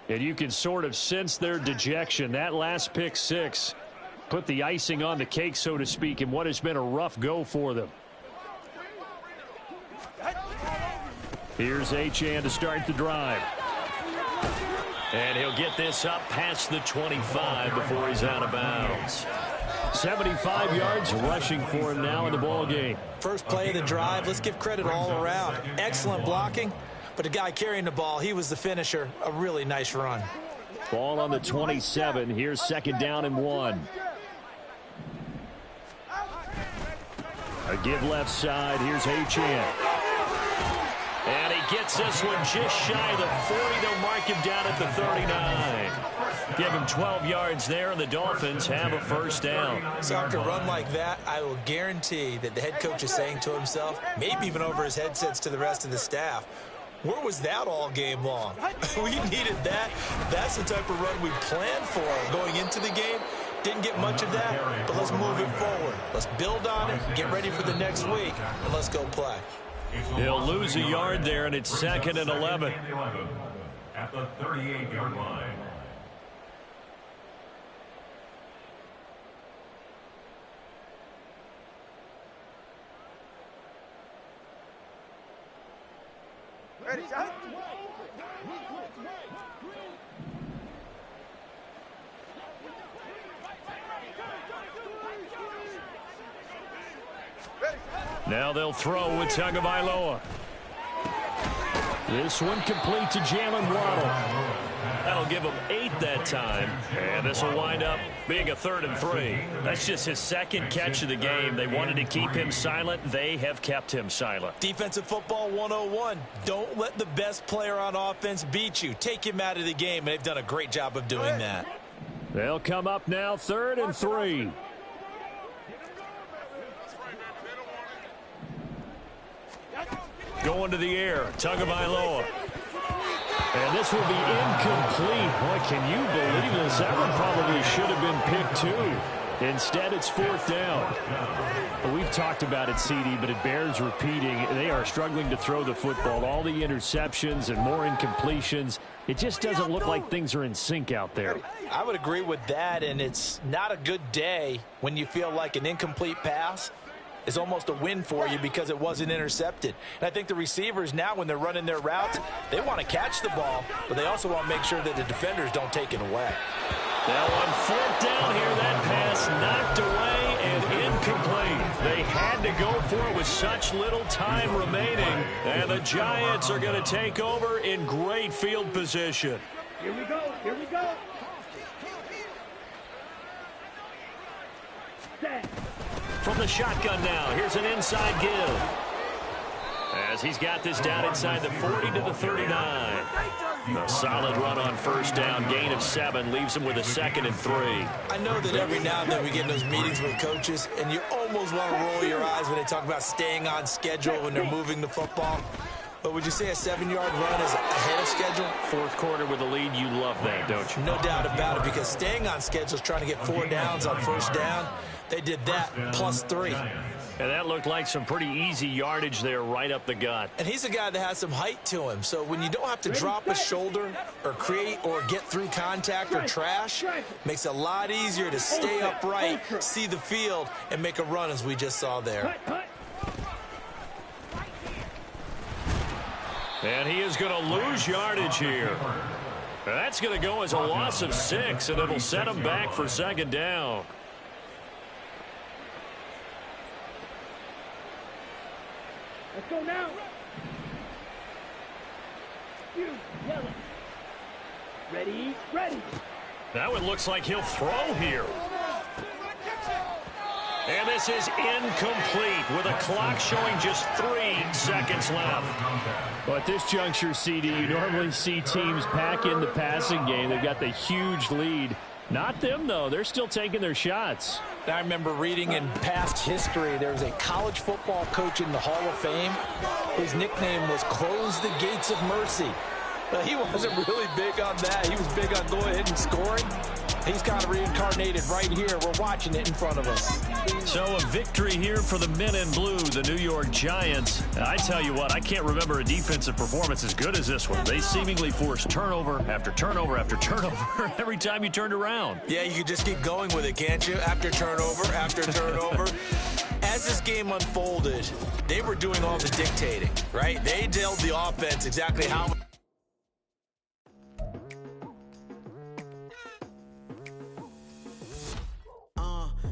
And you can sort of sense their dejection. That last pick 6 put the icing on the cake, so to speak, in what has been a rough go for them. Here's Achane to start the drive. And he'll get this up past the 25 before he's out of bounds. 75 yards rushing for him now in the ball game. First play of the drive, let's give credit all around. Excellent blocking, but the guy carrying the ball, he was the finisher. A really nice run. Ball on the 27. Here's second down and 1. A give left side. Here's Achane. And he gets this one just shy of the 40. They'll mark him down at the 39. Give him 12 yards there, and the Dolphins have a first down. So after a run like that, I will guarantee that the head coach is saying to himself, maybe even over his headsets to the rest of the staff, where was that all game long? We needed that. That's the type of run we planned for going into the game. Didn't get much of that, but let's move it forward. Let's build on it, get ready for the next week, and let's go play. He'll lose a yard there, and it's second and 11. At the 38-yard line. Ready, shot? Now they'll throw with Tagovailoa. This one complete to Jalen Waddle. That'll give him 8 that time. And this will wind up being a 3rd and 3. That's just his second catch of the game. They wanted to keep him silent. They have kept him silent. Defensive football 101. Don't let the best player on offense beat you. Take him out of the game, and they've done a great job of doing that. They'll come up now 3rd and 3. Going to the air, Tagovailoa. And this will be incomplete. Boy, can you believe this? That one probably should have been picked too. Instead, it's 4th down. Well, we've talked about it, CD, but it bears repeating. They are struggling to throw the football. All the interceptions and more incompletions. It just doesn't look like things are in sync out there. I would agree with that, and it's not a good day when you feel like an incomplete pass is almost a win for you because it wasn't intercepted. And I think the receivers now, when they're running their routes, they want to catch the ball, but they also want to make sure that the defenders don't take it away. Now on 4th down here, that pass knocked away and incomplete. They had to go for it with such little time remaining, and the Giants are going to take over in great field position. Here we go. Here we go. Set. From the shotgun now, here's an inside give. As he's got this down inside the 40 to the 39. A solid run on 1st down, gain of 7, leaves him with a 2nd and 3. I know that every now and then we get in those meetings with coaches, and you almost want to roll your eyes when they talk about staying on schedule when they're moving the football. But would you say a 7-yard run is ahead of schedule? 4th quarter with a lead, you love that, don't you? No doubt about it, because staying on schedule is trying to get 4 downs on 1st down. They did that plus 3. And that looked like some pretty easy yardage there right up the gut. And he's a guy that has some height to him. So when you don't have to drop a shoulder or create or get through contact or trash, makes it a lot easier to stay upright, see the field, and make a run as we just saw there. And he is going to lose yardage here. That's going to go as a loss of 6, and it'll set him back for 2nd down. Let's go now. You yellow. Ready, ready. That one looks like he'll throw here. And this is incomplete with a clock showing just 3 seconds left. Well, at this juncture, CD, you normally see teams pack in the passing game. They've got the huge lead. Not them, though. They're still taking their shots. I remember reading in past history, there was a college football coach in the Hall of Fame whose nickname was Close the Gates of Mercy. But he wasn't really big on that. He was big on going ahead and scoring. He's kind of reincarnated right here. We're watching it in front of us. So a victory here for the men in blue, the New York Giants. I tell you what, I can't remember a defensive performance as good as this one. They seemingly forced turnover after turnover after turnover every time you turned around. Yeah, you can just keep going with it, can't you? After turnover, after turnover. As this game unfolded, they were doing all the dictating, right? They told the offense exactly how.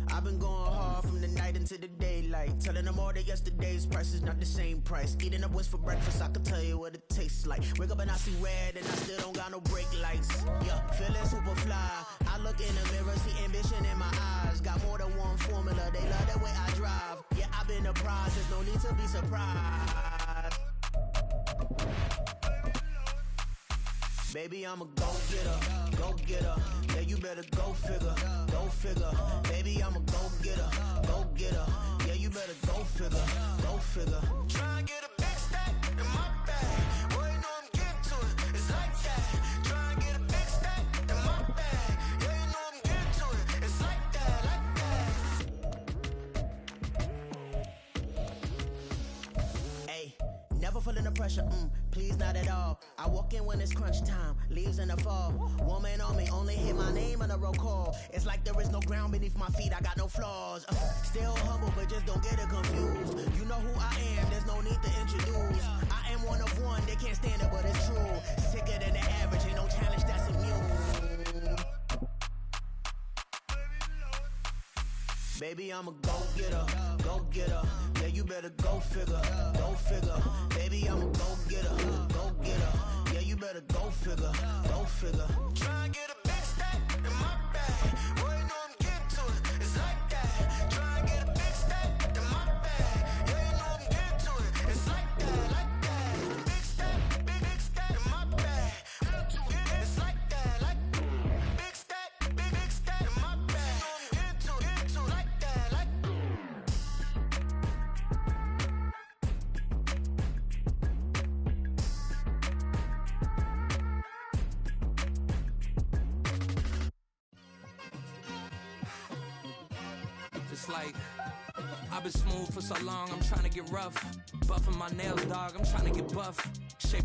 I've been going hard from the night into the daylight. Telling them all that yesterday's price is not the same price. Eating up wings for breakfast, I can tell you what it tastes like. Wake up and I see red and I still don't got no brake lights. Yeah, feeling super fly. I look in the mirror, see ambition in my eyes. Got more than one formula, they love the way I drive. Yeah, I've been apprised, there's no need to be surprised. Baby, I'm a go-getter, go-getter. Yeah, you better go figure, go figure. Baby, I'm a go-getter, go-getter. Yeah, you better go figure, go figure. Try and get a big stack in my bag. Boy, you know I'm getting to it. It's like that. Try and get a big stack in my bag. Yeah, you know I'm getting to it. It's like that, Hey, never feeling the pressure, please not at all. I walk in when it's crunch time, leaves in the fall. Woman on me, only hear my name on the roll call. It's like there is no ground beneath my feet, I got no flaws. Still humble, but just don't get it confused. You know who I am, there's no need to introduce. I am one of one, they can't stand it, but it's true. Sicker than the average, ain't no challenge that's immune. Baby, I'm a go-getter, go-getter. Yeah, you better go figure, go figure. Baby, I'm a go-getter, go-getter. Yeah, you better go figure, go figure. try and get a big stack in my bag. Boy, you know I'm getting to it. It's like that. Try and get a big stack in my bag. Yeah, you know I'm getting to it. It's like that, like that. Big stack, big stack in my bag. It's like that, like big stack, big stack in my bag. You know I'm getting to it, like that, like. It's like I've been smooth for so long, I'm trying to get rough. Buffing my nails, dog, I'm trying to get buff. Shape